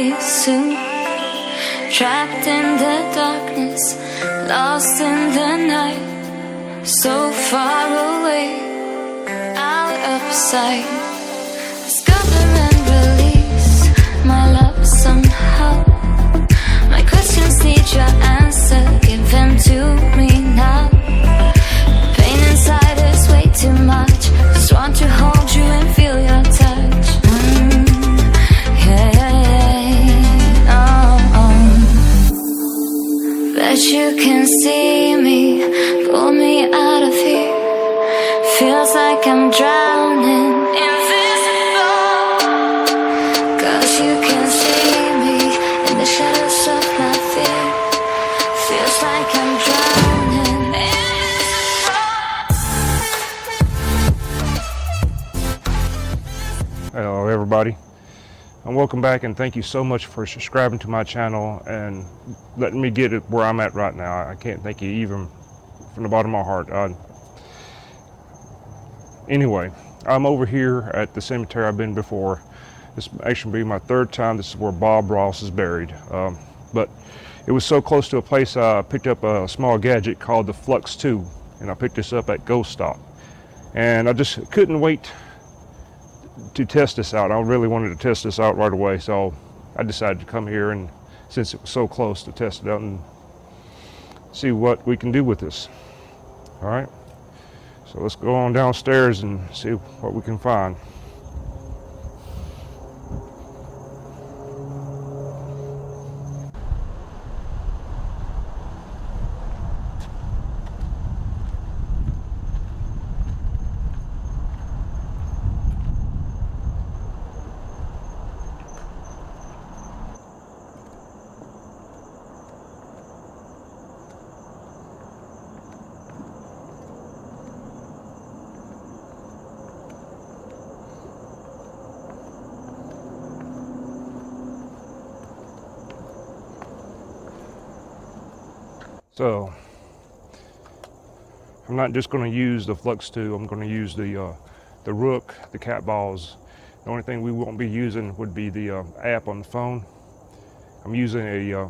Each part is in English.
me soon. Trapped in the darkness, lost in the night, so far away, out of sight. Discover and release my love somehow. My questions need your answer, give them to me now. Pain inside is way too much, just want to hold you and feel your touch. But you can see me, pull me out of here. Feels like I'm drowning, invisible. Cause you can see me in the shadows of my fear. Feels like I'm drowning, invisible. Hello everybody, and welcome back, and thank you so much for subscribing to my channel and letting me get it where I'm at right now. I can't thank you even from the bottom of my heart. Anyway, I'm over here at the cemetery I've been before. This actually be my third time. This is where Bob Ross is buried. But it was so close to a place I picked up a small gadget called the Flux 2, and I picked this up at Ghost Stop. And I just couldn't wait to test this out. I really wanted to test this out right away, so I decided to come here, and since it was so close, to test it out and see what we can do with this. All right, so let's go on downstairs and see what we can find. So I'm not just going to use the Flux 2. I'm going to use the Rook, the cat balls. The only thing we won't be using would be the app on the phone. I'm using a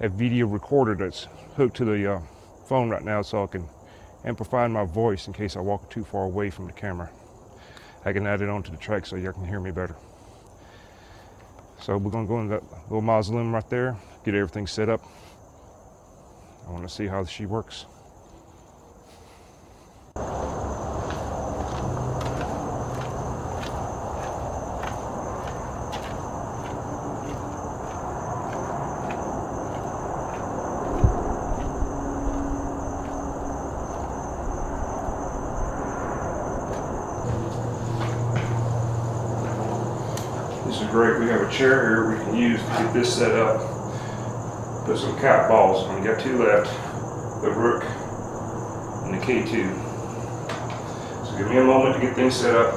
video recorder that's hooked to the phone right now, so I can amplify my voice in case I walk too far away from the camera. I can add it onto the track so you can hear me better. So we're going to go in that little mausoleum right there, get everything set up. I want to see how she works. This is great. We have a chair here we can use to get this set up. Put some cat balls on. We got two left, the Rook and the K2. So give me a moment to get things set up.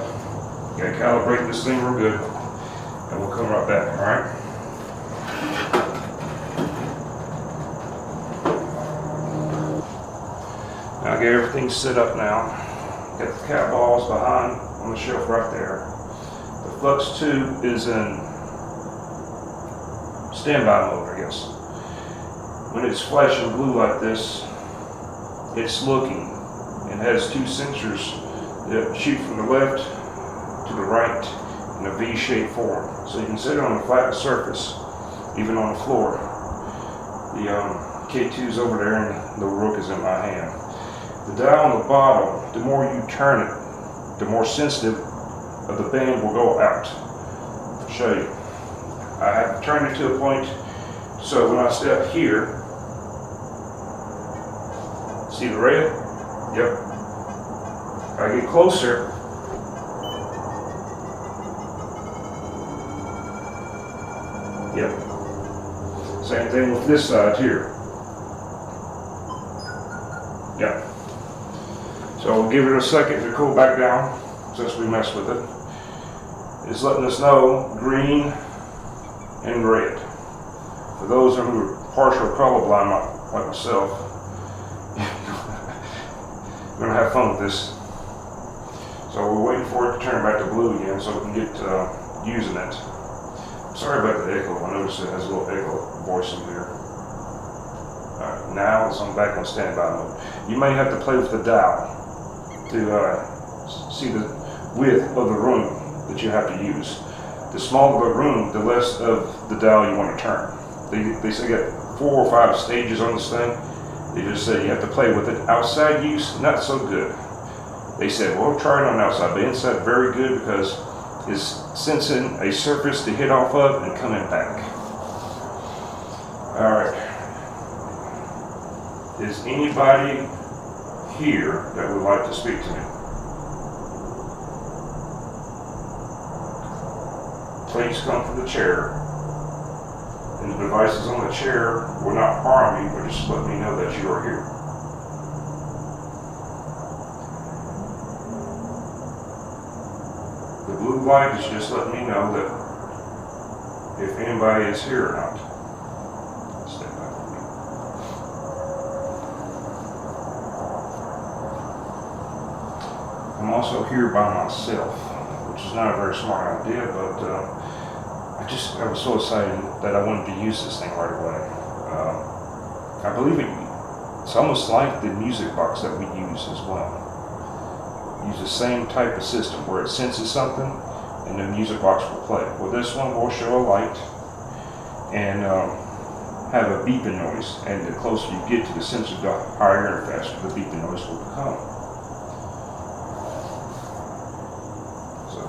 Gotta calibrate this thing real good, and we'll come right back, all right? Now I got everything set up now. Got the cat balls behind on the shelf right there. The Flux 2 is in standby mode, I guess. When it's flashing blue like this, it's looking and has two sensors that shoot from the left to the right in a V-shaped form. So you can set it on a flat surface, even on the floor. The K2's over there and the Rook is in my hand. The dial on the bottom, the more you turn it, the more sensitive of the band will go out. I'll show you. I have turned it to a point so when I step here, see the red? Yep. If I get closer, yep. Same thing with this side here. Yep. So we'll give it a second to cool back down since we messed with it. It's letting us know green and red. For those who are partial colorblind like myself, we're gonna have fun with this. So we're waiting for it to turn back to blue again so we can get using it. Sorry about the echo. I noticed it has a little echo voice in here. Alright, now as I'm back on standby mode. You may have to play with the dial to see the width of the room that you have to use. The smaller the room, the less of the dial you want to turn. They say you got 4 or 5 stages on this thing. They just say you have to play with it. Outside use, not so good. They said, well, try it on outside, but inside very good because it's sensing a surface to hit off of and coming back. Alright. Is anybody here that would like to speak to me? Please come from the chair. And the devices on the chair will not harm you, but just let me know that you are here. The blue light is just letting me know that if anybody is here or not. Step back from me. I'm also here by myself, which is not a very smart idea, but I was so excited that I wanted to use this thing right away. I believe it's almost like the music box that we use as well. Use the same type of system where it senses something and the music box will play. Well, this one will show a light and have a beeping noise, and the closer you get to the sensor, the higher and faster the beeping noise will become. So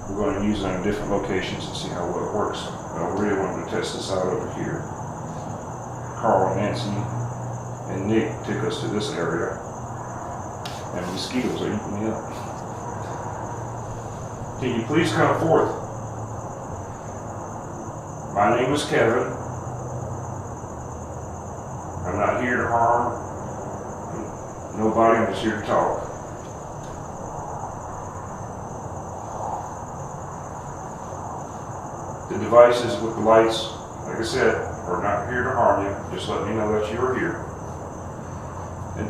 we're going to use it on different locations and see how well it works. But I really wanted to test this out over here. Carl, Nancy, and Nick took us to this area. And mosquitoes are eating me up. Can you please come forth? My name is Kevin. I'm not here to harm nobody. I'm just here to talk. The devices with the lights, like I said, are not here to harm you. Just let me know that you are here. And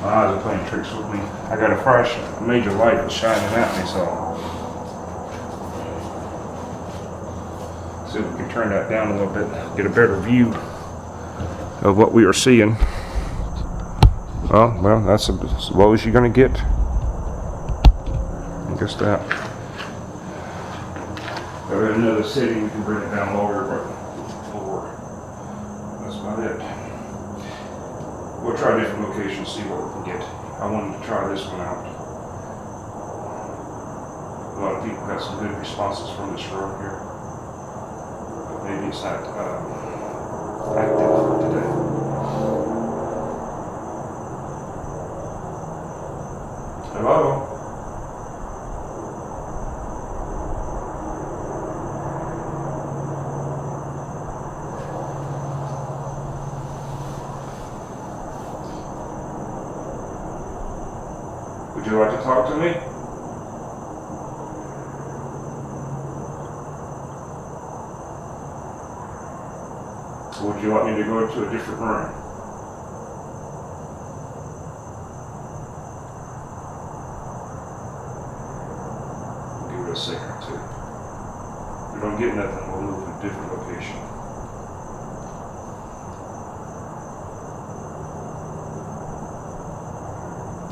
my eyes are playing tricks with me. I got a major light that's shining at me, so see if we can turn that down a little bit, get a better view of what we are seeing. Oh, well, that's as low as you're going to get. I guess that. There is another setting, we can bring it down lower, but lower. That's about it. We'll try different locations, see what we can get. I wanted to try this one out. A lot of people had some good responses from this room here. But maybe it's not active today. Hello? Would you like to talk to me? Or would you like me to go to a different room? Give it a second or two. If we don't get nothing, we'll move to a different location.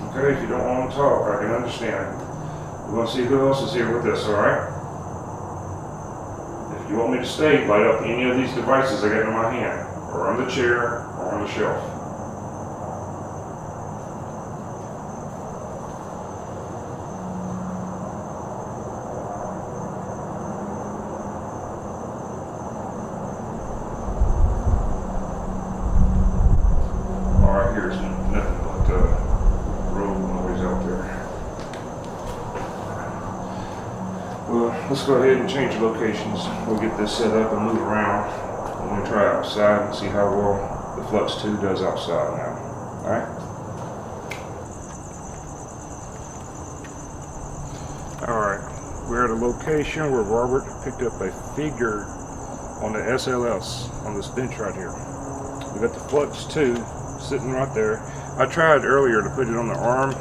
Okay, if you don't want to talk, I can understand. We're going to see who else is here with us, alright? If you want me to stay, light up any of these devices I got in my hand, or on the chair, or on the shelf. Alright, here's nothing but road noise out there. Well, let's go ahead and change locations. We'll get this set up and move around. I'm going to try outside and see how well the Flux 2 does outside now. Alright? Alright, we're at a location where Robert picked up a figure on the SLS on this bench right here. We got the Flux 2 sitting right there. I tried earlier to put it on the arm.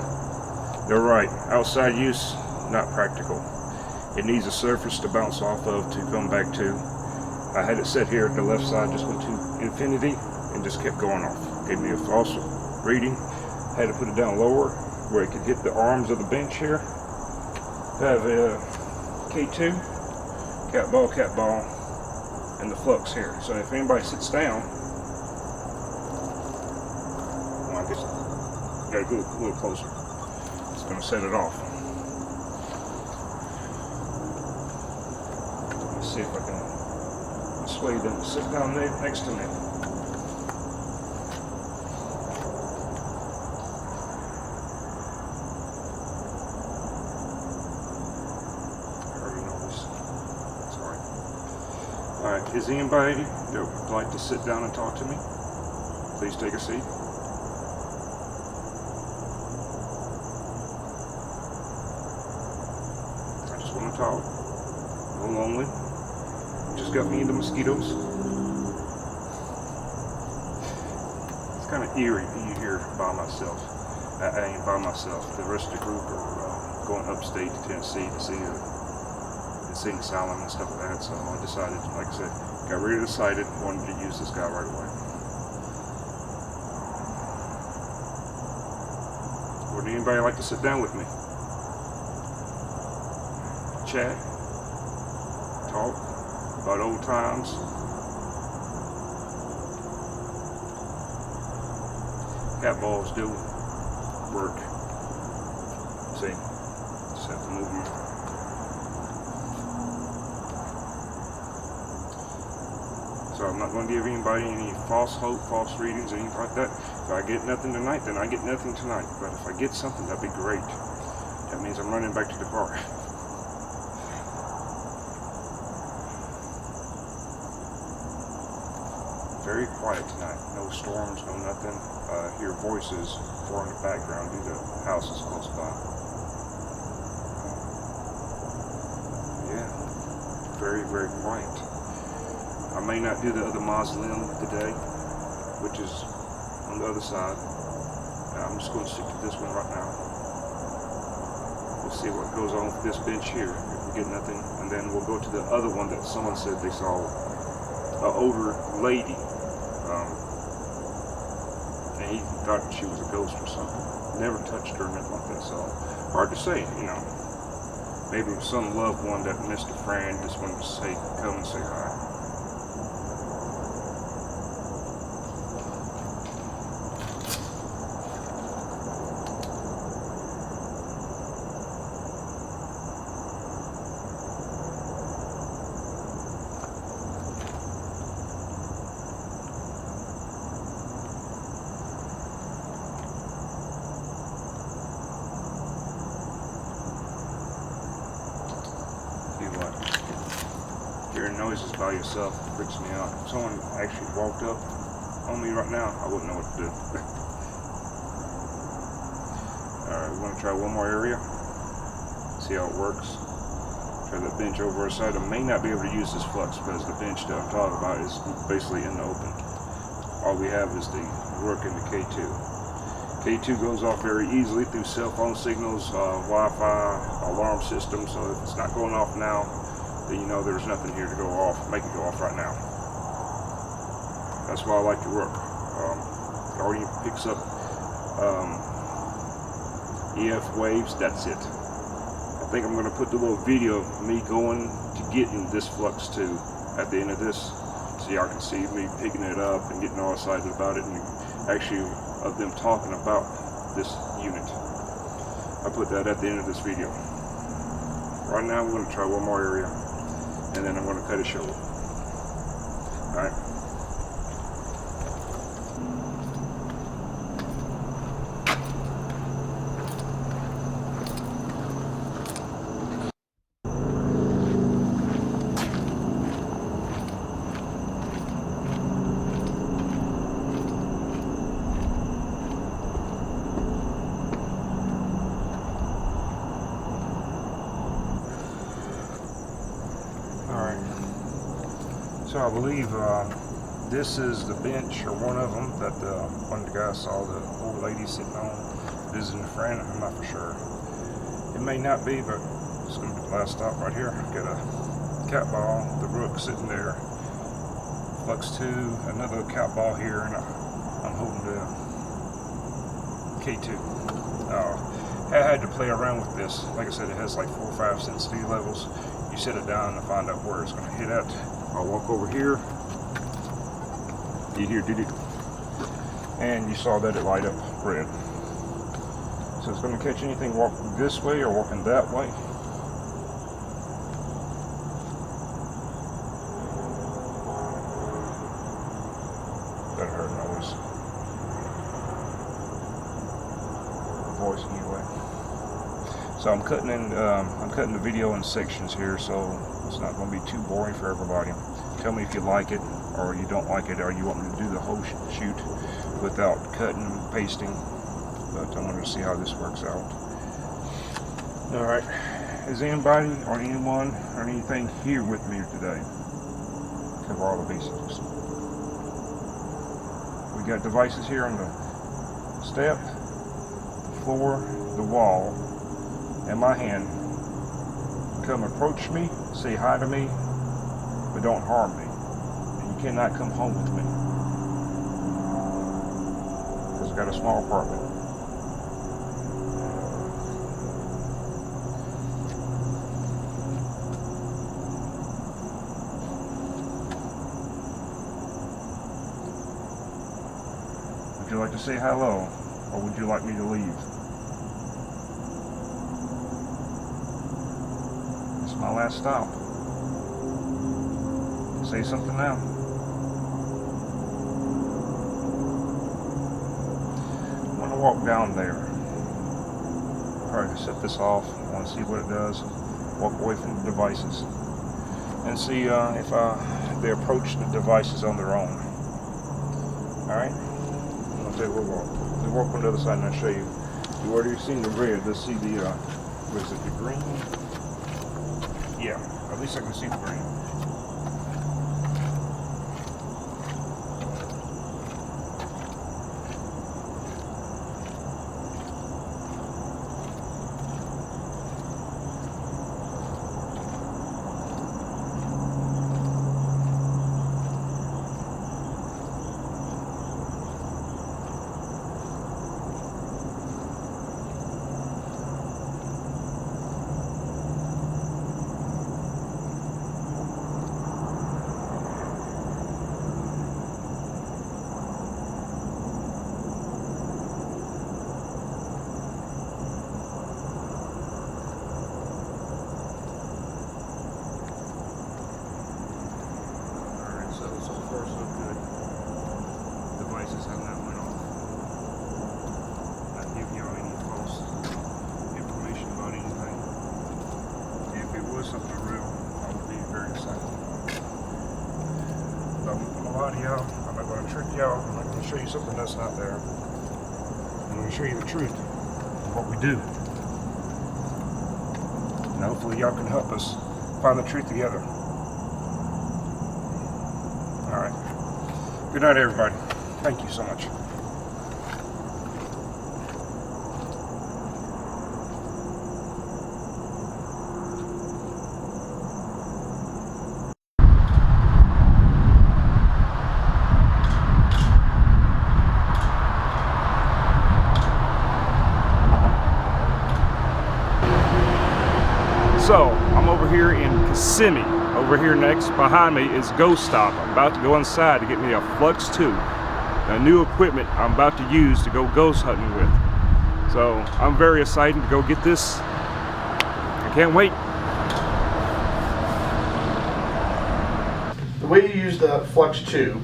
They're right. Outside use, not practical. It needs a surface to bounce off of to come back to. I had it set here at the left side, just went to infinity and just kept going off. Gave me a false reading. Had to put it down lower where it could hit the arms of the bench here. I have a K2, cat ball, and the Flux here. So if anybody sits down, well, I guess I gotta go a little closer. It's gonna set it off. Let me see if I can persuade them to sit down next to me. Alright, is anybody that would like to sit down and talk to me? Please take a seat. I just want to talk. I'm lonely. Just got me into mosquitoes. It's kind of eerie being here by myself. I ain't by myself. The rest of the group are going upstate to Tennessee to see insane asylum and stuff like that, so I decided, like I said, got really excited, wanted to use this guy right away. Would anybody like to sit down with me? Chat? Talk about old times? Cat balls do work. See? Just have to move them. So I'm not going to give anybody any false hope, false readings, anything like that. If I get nothing tonight, then I get nothing tonight. But if I get something, that'd be great. That means I'm running back to the car. Very quiet tonight. No storms, no nothing. Hear voices for in the background due to houses close by. Yeah, very, very quiet. I may not do the other mausoleum today, which is on the other side. I'm just going to stick to this one right now. We'll see what goes on with this bench here, if we get nothing. And then we'll go to the other one that someone said they saw an older lady. And he thought she was a ghost or something. Never touched her or nothing like that, so hard to say, you know. Maybe some loved one that missed a friend just wanted to say, come and say hi. Hearing noises by yourself freaks me out. If someone actually walked up on me right now, I wouldn't know what to do. Alright, we want to try one more area. See how it works. Try that bench over our side. I may not be able to use this Flux because the bench that I'm talking about is basically in the open. All we have is the Rook and the K2. K2 goes off very easily through cell phone signals, Wi-Fi, alarm system, so if it's not going off now, then you know there's nothing here to go off, make it go off right now. That's why I like the Rook. It already picks up EF waves, that's it. I think I'm going to put the little video of me going to getting this Flux 2 at the end of this, so y'all can see me picking it up and getting all excited about it, and actually of them talking about this unit. I put that at the end of this video. Right now I'm going to try one more area, and then I'm going to cut it short. Alright. So I believe this is the bench, or one of them, that one of the guys saw the old lady sitting on, visiting a friend. I'm not for sure. It may not be, but it's going to be the last stop right here. Got a cat ball, the Rook sitting there. Flux 2, another cat ball here, and I'm holding the K2. I had to play around with this. Like I said, it has like 4 or 5 sensitivity levels. You set it down to find out where it's going to hit at. I'll walk over here. You hear doo-doo. And you saw that it light up red. So it's going to catch anything walking this way or walking that way. That heard noise. Voice anyway. So I'm cutting the video in sections here, so it's not going to be too boring for everybody. Tell me if you like it, or you don't like it, or you want me to do the whole shoot without cutting and pasting. But I wanted to see how this works out. Alright, is anybody or anyone or anything here with me today? Cover all the basics. We got devices here on the step, the floor, the wall, and my hand. Come approach me, say hi to me, but don't harm me. And you cannot come home with me, because I got a small apartment. Would you like to say hello, or would you like me to leave? It's my last stop. Say something now. I'm going to walk down there. Probably set this off. I want to see what it does. Walk away from the devices and see if they approach the devices on their own. Alright? I'll tell you we'll walk. We walk on the other side and I'll show you. You already seen the red. Let's see the, what is it, the green? Yeah, at least I can see the green. I'm not going to trick y'all. I'm not going to show you something that's not there. I'm going to show you the truth of what we do. And hopefully y'all can help us find the truth together. Alright. Good night, everybody. Thank you so much. So, I'm over here in Kissimmee. Over here next, behind me is Ghost Stop. I'm about to go inside to get me a Flux 2. A new equipment I'm about to use to go ghost hunting with. So, I'm very excited to go get this. I can't wait. The way you use the Flux 2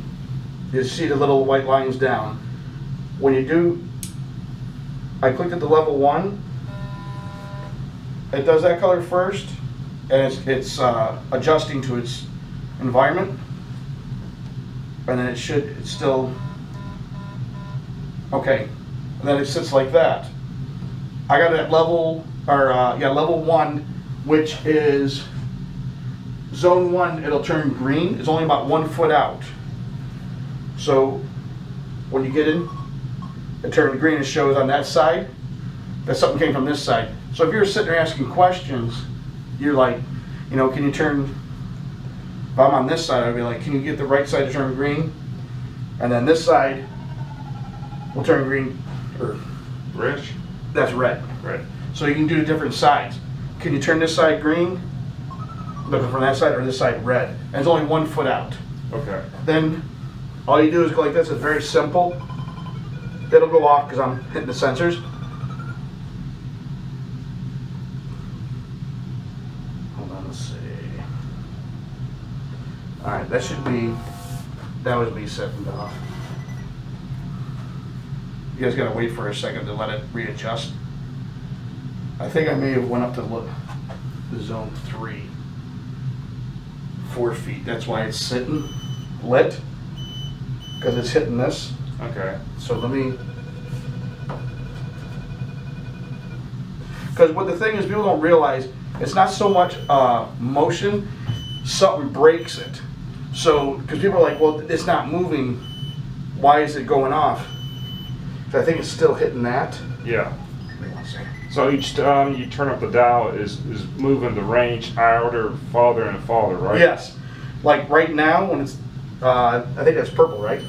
is see the little white lines down. When you do, I clicked at the level 1. It does that color first, and it's adjusting to its environment, and then it's still okay. And then it sits like that. I got it at level, or level 1, which is zone 1, it'll turn green. It's only about 1 foot out. So when you get in, it turned green. It shows on that side that something came from this side. So if you're sitting there asking questions, you're like, you know, can you turn, if I'm on this side, I'd be like, can you get the right side to turn green? And then this side will turn green, or Red? that's red. Red. So you can do different sides. Can you turn this side green, looking from that side, or this side red? And it's only 1 foot out. Okay. Then all you do is go like this. It's very simple. It'll go off because I'm hitting the sensors. Hold on, let's see. All right, that should be, that was me setting it off. You guys gotta wait for a second to let it readjust. I think I may have went up to the zone 3. 4 feet. That's why it's sitting lit, because it's hitting this. Okay. So let me, because what the thing is, people don't realize, it's not so much motion, something breaks it. So, because people are like, well, it's not moving, why is it going off? So I think it's still hitting that. Yeah. Give me one second. So each time you turn up the dial is moving the range outer, farther and farther, right? Yes. Like right now, when it's, I think that's purple, right?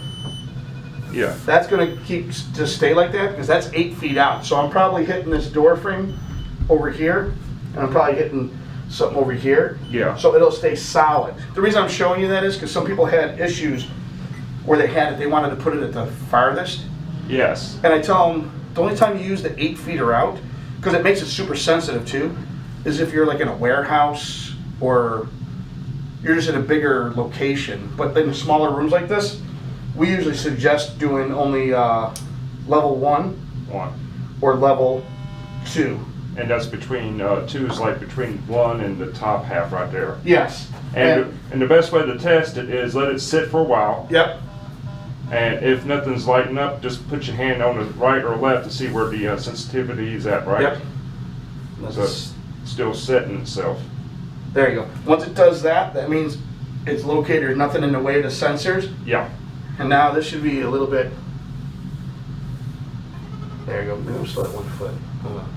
Yeah. That's going to keep to stay like that because that's 8 feet out. So I'm probably hitting this door frame over here, and I'm probably hitting something over here. Yeah. So it'll stay solid. The reason I'm showing you that is because some people had issues where they had it, they wanted to put it at the farthest. Yes. And I tell them the only time you use the 8 feet or out, because it makes it super sensitive too, is if you're like in a warehouse or you're just in a bigger location. But in smaller rooms like this, we usually suggest doing only level 1 or level 2. And that's between, 2 is like between 1 and the top half right there. Yes. And the best way to test it is let it sit for a while. Yep. And if nothing's lighting up, just put your hand on the right or left to see where the sensitivity is at, right? Yep. So it's still setting itself. There you go. Once it does that, that means it's located, there's nothing in the way of the sensors. Yeah. And now this should be a little bit, there you go, maybe I'm still at 1 foot. Hold on.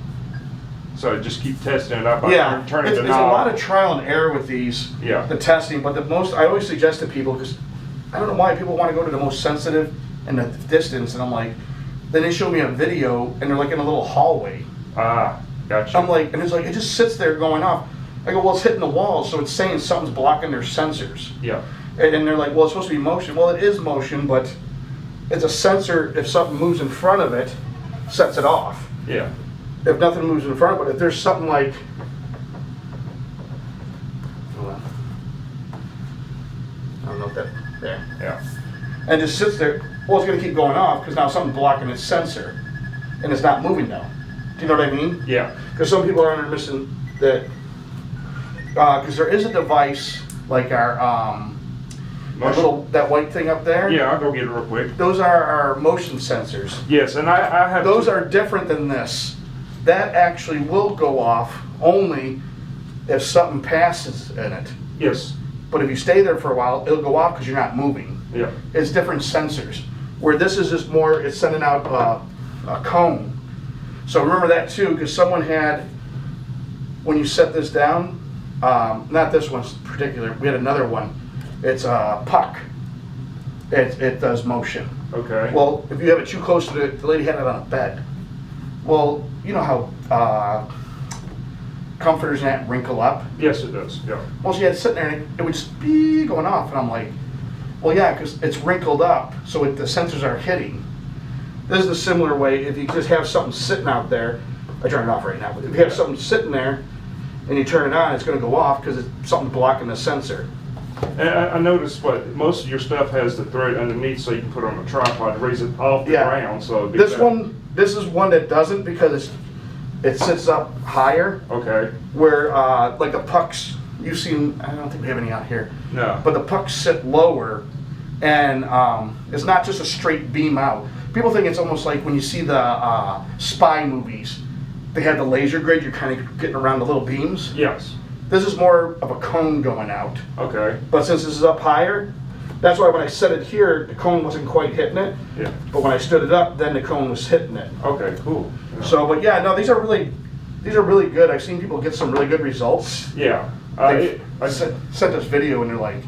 So just keep testing it up by Yeah, turning it's the a knob. lot of trial and error with these, Yeah. the testing, but the most, I always suggest to people, because I don't know why people want to go to the most sensitive and the distance, and I'm like, then they show me a video, and they're like in a little hallway. Ah, gotcha. I'm like, and it's like, it just sits there going off. I go, well, it's hitting the wall, so it's saying something's blocking their sensors. Yeah. And then they're like, well, it's supposed to be motion. Well, it is motion, but it's a sensor. If something moves in front of it, sets it off. Yeah. If nothing moves in front of it, if there's something like, hold on. I don't know if that, there. Yeah. And just sits there, well, it's going to keep going off because now something's blocking its sensor. And it's not moving now. Do you know what I mean? Yeah. Because some people are missing that, because there is a device like our, that white thing up there. Yeah, I'll go get it real quick. Those are our motion sensors. Yes, and I have Those are different than this. That actually will go off only if something passes in it. Yes. But if you stay there for a while, it'll go off because you're not moving. Yeah. It's different sensors. Where this is just more, it's sending out a cone. So remember that too, because someone had, when you set this down, not this one in particular, we had another one. It's a puck. It does motion. Okay. Well, if you have it too close to the lady had it on a bed. Well, you know how comforters and that wrinkle up? Yes, it does. Yeah. Well, she had it sitting there and it would just be going off. And I'm like, well, yeah, because it's wrinkled up, so the sensors are hitting. This is a similar way. If you just have something sitting out there, I turn it off right now, but if you have something sitting there and you turn it on, it's going to go off because it's something blocking the sensor. And I noticed most of your stuff has the thread underneath, so you can put it on a tripod to raise it off the ground. So this is one that doesn't because it sits up higher. Okay. Where like the pucks, you've seen. I don't think we have any out here. No. But the pucks sit lower, and it's not just a straight beam out. People think it's almost like when you see the spy movies. They have the laser grid. You're kind of getting around the little beams. Yes. This is more of a cone going out. Okay. But since this is up higher, that's why when I set it here, the cone wasn't quite hitting it. Yeah. But when I stood it up, then the cone was hitting it. Okay, cool. So, but yeah, no, these are really good. I've seen people get some really good results. Yeah. I sent this video and they're like,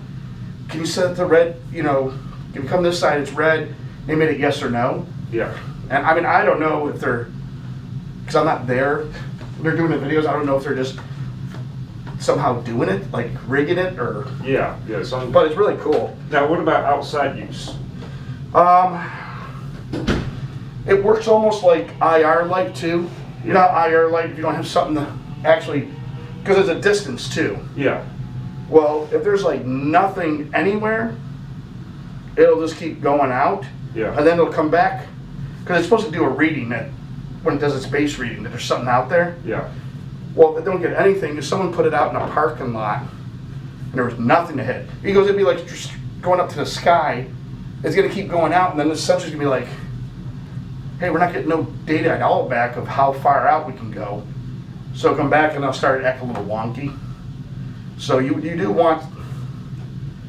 can you set the red, you know, can you come this side, it's red. They made it yes or no. Yeah. And I mean, I don't know if they're, because I'm not there, they're doing the videos, I don't know if they're just somehow doing it, like rigging it or. Yeah, yeah. But it's really cool. Now, what about outside use? It works almost like IR light too. You know, IR light, if you don't have something to actually, because there's a distance too. Yeah. Well, if there's like nothing anywhere, it'll just keep going out. Yeah. And then it'll come back, because it's supposed to do a reading that, when it does its base reading, that there's something out there. Yeah. Well, if they don't get anything, if someone put it out in a parking lot and there was nothing to hit, he goes, it'd be like just going up to the sky. It's going to keep going out, and then the sensor's going to be like, hey, we're not getting no data at all back of how far out we can go. So it'll come back and they'll start to act a little wonky. So you do want.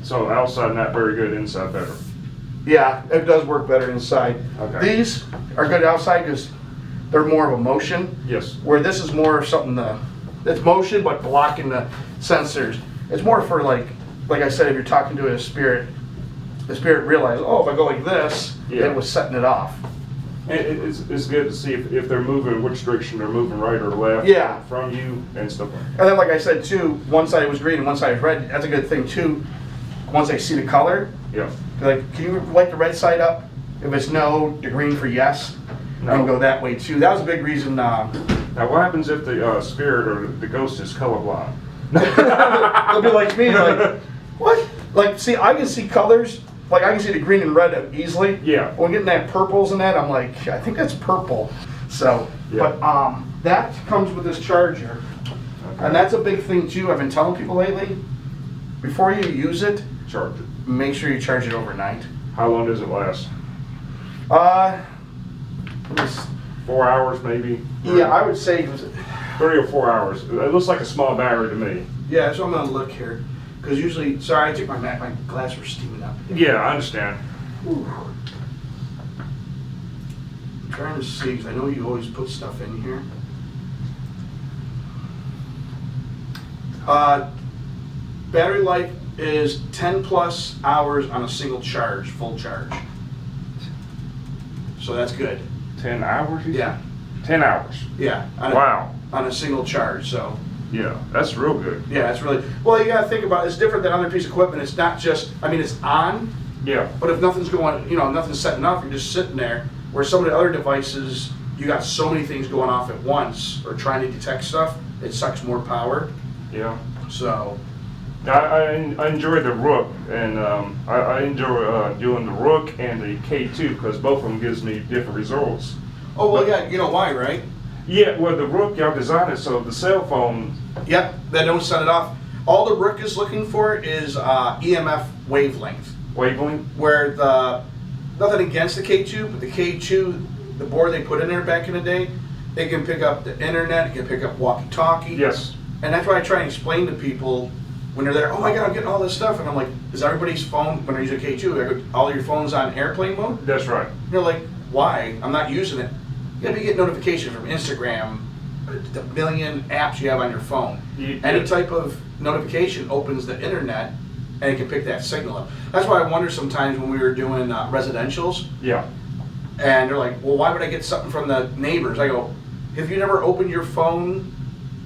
So outside not very good, inside better. Yeah, it does work better inside. Okay. These are good outside because they're more of a motion. Yes. Where this is more of something that's motion but blocking the sensors. It's more for like I said, if you're talking to a spirit, the spirit realizes, oh, if I go like this, Yeah. it was setting it off. And it's good to see if they're moving, which direction they're moving, right or left. Yeah. From you and stuff like that. And then like I said too, one side was green and one side was red. That's a good thing too. Once they see the color, Yeah. they're like, can you light the red side up? If it's no, the green for yes. No. And go that way too. That was a big reason. Now, what happens if the spirit or the ghost is colorblind? They'll be like me, like, what? Like, see, I can see colors. Like, I can see the green and red easily. Yeah. When getting that purples and that, I'm like, I think that's purple. So, Yeah. but that comes with this charger. Okay. And that's a big thing too. I've been telling people lately, before you use it, Charge it. make sure you charge it overnight. How long does it last? Let me s- 4 hours maybe? yeah, I would say, 3 or 4 hours. It looks like a small battery to me. yeah, so I'm gonna look here. Because usually, sorry, I took my glass was steaming up. Yeah, I understand. Whew. I'm trying to see, because I know you always put stuff in here. Battery life is 10 plus hours on a single charge, full charge. So that's good. 10 hours? you said? Yeah, 10 hours. yeah. Wow. On a single charge, so. Yeah, that's real good. Yeah, it's really, well, you gotta think about it. It's different than other piece of equipment. It's not just, I mean, it's on, Yeah. but if nothing's going, you know, nothing's setting off, you're just sitting there. Where some of the other devices, you got so many things going off at once or trying to detect stuff, it sucks more power. Yeah. So, I enjoy the Rook, and I enjoy doing the Rook and the K2 because both of them gives me different results. oh, well, yeah, you know why, right? Yeah, well, the Rook, y'all designed it so the cell phone. Yep, they don't set it off. All the Rook is looking for is EMF wavelength. Wavelength? Where nothing against the K2, but the K2, the board they put in there back in the day, it can pick up the internet, it can pick up walkie-talkie. Yes. And that's why I try and explain to people when they're there, oh my God, I'm getting all this stuff. And I'm like, is everybody's phone, when they're using K2, I go, all your phones on airplane mode? That's right. And they're like, why? I'm not using it. Yeah, but you get notifications from Instagram, the million apps you have on your phone. Any type of notification opens the internet and it can pick that signal up. That's why I wonder sometimes when we were doing residentials, Yeah. and they're like, well, why would I get something from the neighbors? I go, have you never opened your phone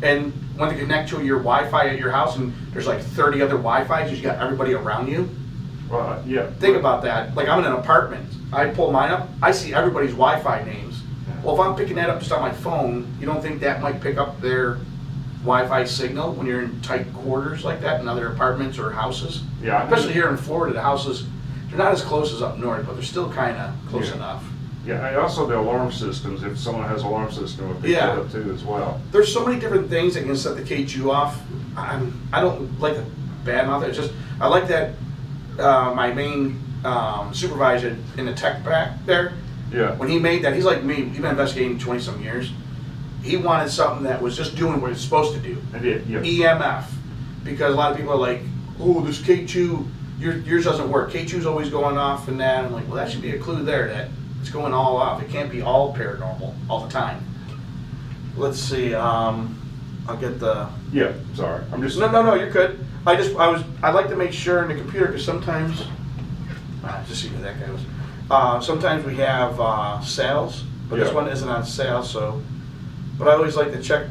and went to connect to your Wi-Fi at your house and there's like 30 other Wi-Fis, you got everybody around you? Well, yeah. Think about that. Like, I'm in an apartment. I pull mine up, I see everybody's Wi-Fi names. Well, if I'm picking that up just on my phone, you don't think that might pick up their Wi-Fi signal when you're in tight quarters like that in other apartments or houses? Yeah. Especially here in Florida, the houses, they're not as close as up north, but they're still kind of close Yeah. enough. Yeah, and also the alarm systems, if someone has an alarm system, will pick Yeah. that up too as well. There's so many different things that can set the K2 off. I don't like to badmouth it. It's just, I like that my main supervisor in the tech back there, Yeah. when he made that, he's like me, he's been investigating 20 some years. He wanted something that was just doing what it's supposed to do. I did, yeah. EMF, because a lot of people are like, oh, this K2, yours doesn't work. K2's always going off and that. I'm like, well, that should be a clue there that it's going all off. It can't be all paranormal all the time. Let's see. I'll get the. Yeah, sorry. I'm just. No, you're good. I like to make sure in the computer because sometimes. Just see who that guy was. Sometimes we have sales, but this Yeah. one isn't on sale, so. But I always like to check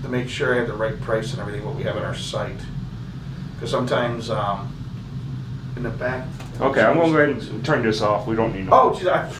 to make sure I have the right price and everything what we have on our site. Because sometimes in the back. Okay, I'm going to go ahead and turn this off. We don't need no. Oh, geez,